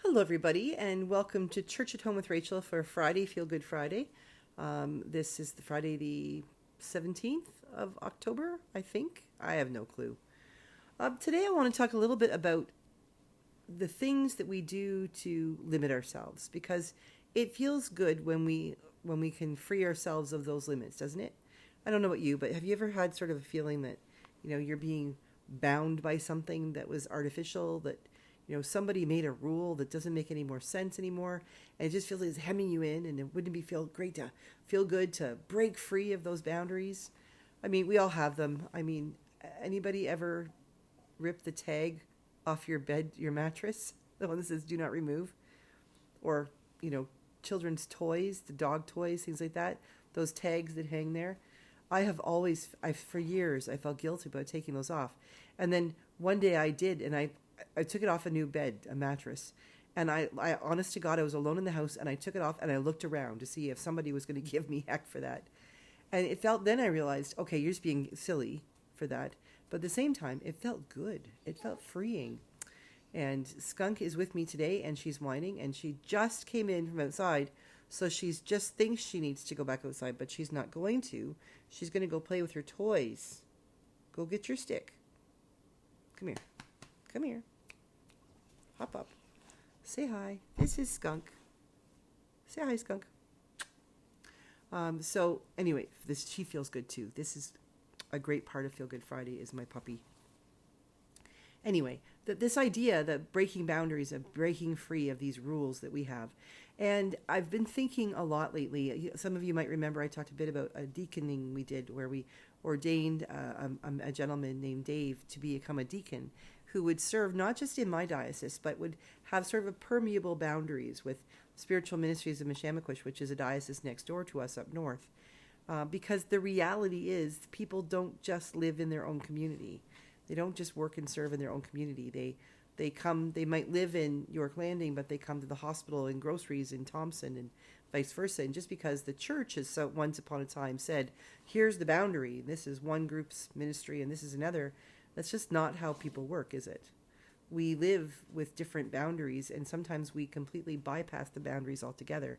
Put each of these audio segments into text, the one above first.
Hello, everybody, and welcome to Church at Home with Rachel for Friday, Feel Good Friday. This is the Friday, the 17th of October, I think. I have no clue. Today, I want to talk a little bit about the things that we do to limit ourselves, because it feels good when we can free ourselves of those limits, doesn't it? I don't know about you, but have you ever had sort of a feeling that you're being bound by something that was artificial, that somebody made a rule that doesn't make any more sense anymore, and it just feels like it's hemming you in, and it wouldn't be feel good to break free of those boundaries? I mean, we all have them. I mean, anybody ever rip the tag off your bed, your mattress, the one that says "Do not remove," or children's toys, the dog toys, things like that, those tags that hang there? For years, I felt guilty about taking those off, and then one day I did, and I took it off a new bed, a mattress. And I honest to God, I was alone in the house, and I took it off and I looked around to see if somebody was going to give me heck for that. And then I realized, okay, you're just being silly for that. But at the same time, it felt good. It felt freeing. And Skunk is with me today, and she's whining, and she just came in from outside. So she's just thinks she needs to go back outside, but she's not going to. She's going to go play with her toys. Go get your stick. Come here. Come here. Hop up. Say hi. This is Skunk. Say hi, Skunk. So anyway, she feels good too. This is a great part of Feel Good Friday, is my puppy. Anyway, this idea that breaking boundaries, of breaking free of these rules that we have. And I've been thinking a lot lately. Some of you might remember I talked a bit about a deaconing we did, where we ordained a gentleman named Dave to become a deacon, who would serve not just in my diocese, but would have sort of a permeable boundaries with Spiritual Ministries of Mishamikush, which is a diocese next door to us up north. Because the reality is, people don't just live in their own community. They don't just work and serve in their own community. They might live in York Landing, but they come to the hospital and groceries in Thompson and vice versa. And just because the church has once upon a time said, here's the boundary, this is one group's ministry and this is another, that's just not how people work, is it? We live with different boundaries, and sometimes we completely bypass the boundaries altogether.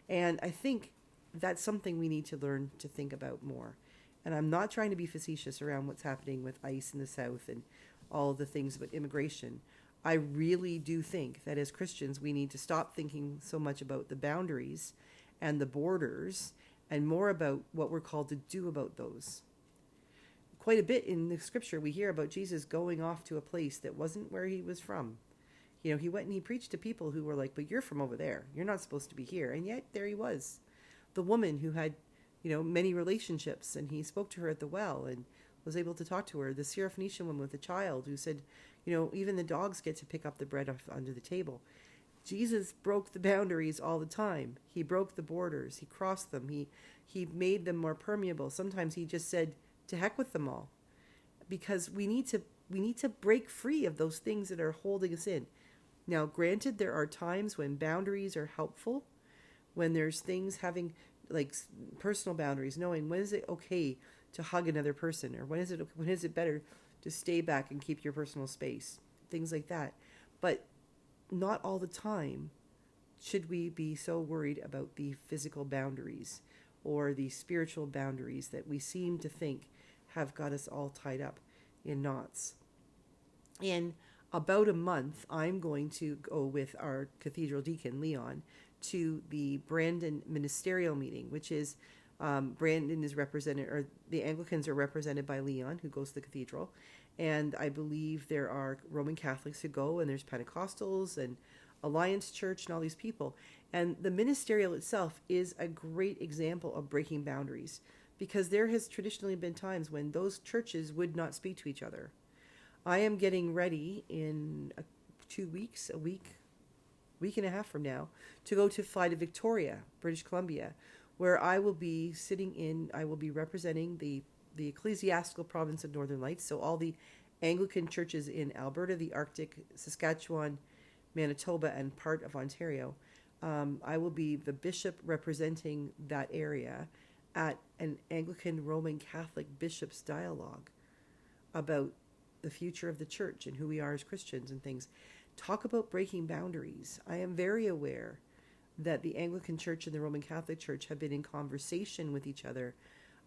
And I think that's something we need to learn to think about more. And I'm not trying to be facetious around what's happening with ICE in the South and all the things about immigration. I really do think that as Christians, we need to stop thinking so much about the boundaries and the borders, and more about what we're called to do about those. Quite a bit in the scripture, we hear about Jesus going off to a place that wasn't where he was from. He went and he preached to people who were like, but you're from over there. You're not supposed to be here. And yet there he was. The woman who had, many relationships, and he spoke to her at the well and was able to talk to her. The Syrophoenician woman with a child who said, even the dogs get to pick up the bread off under the table. Jesus broke the boundaries all the time. He broke the borders. He crossed them. He made them more permeable. Sometimes he just said, to heck with them all, because we need to break free of those things that are holding us in. Now, granted, there are times when boundaries are helpful, when there's things having like personal boundaries, knowing when is it okay to hug another person, or when is it better to stay back and keep your personal space, things like that. But not all the time should we be so worried about the physical boundaries or the spiritual boundaries that we seem to think have got us all tied up in knots. In about a month, I'm going to go with our cathedral deacon, Leon, to the Brandon ministerial meeting, which is Brandon is represented, or the Anglicans are represented by Leon, who goes to the cathedral. And I believe there are Roman Catholics who go, and there's Pentecostals and Alliance Church and all these people. And the ministerial itself is a great example of breaking boundaries, because there has traditionally been times when those churches would not speak to each other. I am getting ready in 2 weeks, a week and a half from now, to go to fly to Victoria, British Columbia, where I will be representing the ecclesiastical province of Northern Lights, so all the Anglican churches in Alberta, the Arctic, Saskatchewan, Manitoba, and part of Ontario. I will be the bishop representing that area at an Anglican Roman Catholic bishops' dialogue about the future of the church and who we are as Christians and things. Talk about breaking boundaries. I am very aware that the Anglican Church and the Roman Catholic Church have been in conversation with each other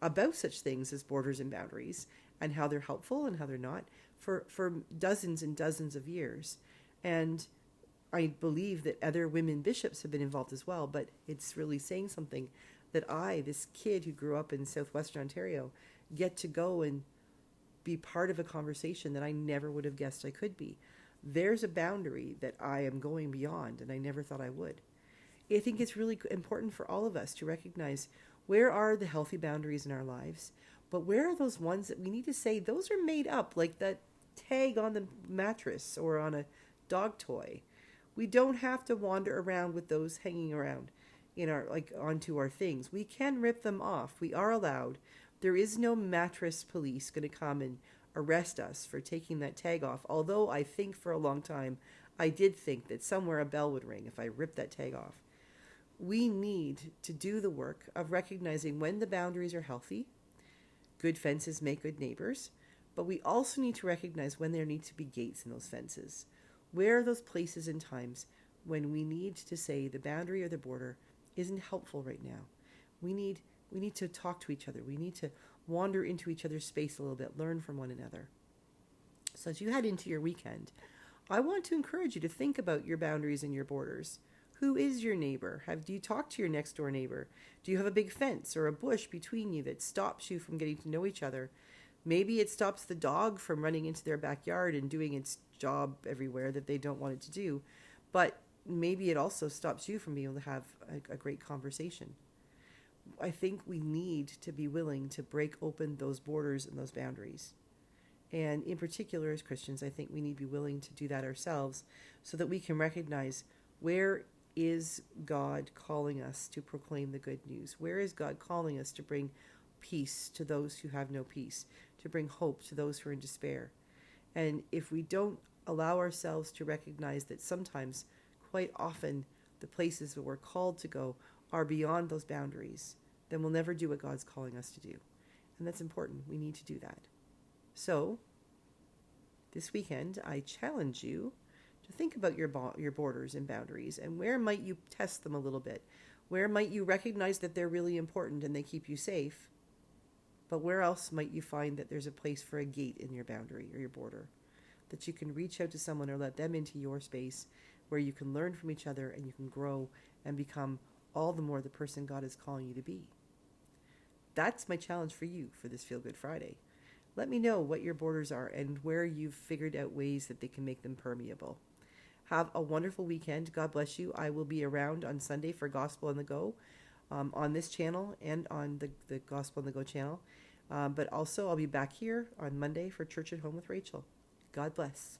about such things as borders and boundaries and how they're helpful and how they're not for dozens and dozens of years. And I believe that other women bishops have been involved as well, but it's really saying something that I, this kid who grew up in southwestern Ontario, get to go and be part of a conversation that I never would have guessed I could be. There's a boundary that I am going beyond, and I never thought I would. I think it's really important for all of us to recognize where are the healthy boundaries in our lives, but where are those ones that we need to say, those are made up, like that tag on the mattress or on a dog toy. We don't have to wander around with those hanging around in our, like, onto our things. We can rip them off. We are allowed. There is no mattress police going to come and arrest us for taking that tag off. Although I think for a long time, I did think that somewhere a bell would ring if I ripped that tag off. We need to do the work of recognizing when the boundaries are healthy. Good fences make good neighbors. But we also need to recognize when there need to be gates in those fences. Where are those places and times when we need to say the boundary or the border isn't helpful right now? We need to talk to each other. We need to wander into each other's space a little bit, learn from one another. So as you head into your weekend, I want to encourage you to think about your boundaries and your borders. Who is your neighbor? Do you talk to your next door neighbor? Do you have a big fence or a bush between you that stops you from getting to know each other? Maybe it stops the dog from running into their backyard and doing its job everywhere that they don't want it to do. But maybe it also stops you from being able to have a great conversation. I think we need to be willing to break open those borders and those boundaries. And in particular, as Christians, I think we need to be willing to do that ourselves so that we can recognize, where is God calling us to proclaim the good news? Where is God calling us to bring peace to those who have no peace, to bring hope to those who are in despair? And if we don't allow ourselves to recognize that sometimes, quite often, the places that we're called to go are beyond those boundaries, then we'll never do what God's calling us to do. And that's important. We need to do that. So, this weekend, I challenge you to think about your borders and boundaries, and where might you test them a little bit? Where might you recognize that they're really important and they keep you safe? But where else might you find that there's a place for a gate in your boundary or your border, that you can reach out to someone or let them into your space, where you can learn from each other and you can grow and become all the more the person God is calling you to be? That's my challenge for you for this Feel Good Friday. Let me know what your borders are and where you've figured out ways that they can make them permeable. Have a wonderful weekend. God bless you. I will be around on Sunday for Gospel on the Go on this channel and on the Gospel on the Go channel. But also I'll be back here on Monday for Church at Home with Rachel. God bless.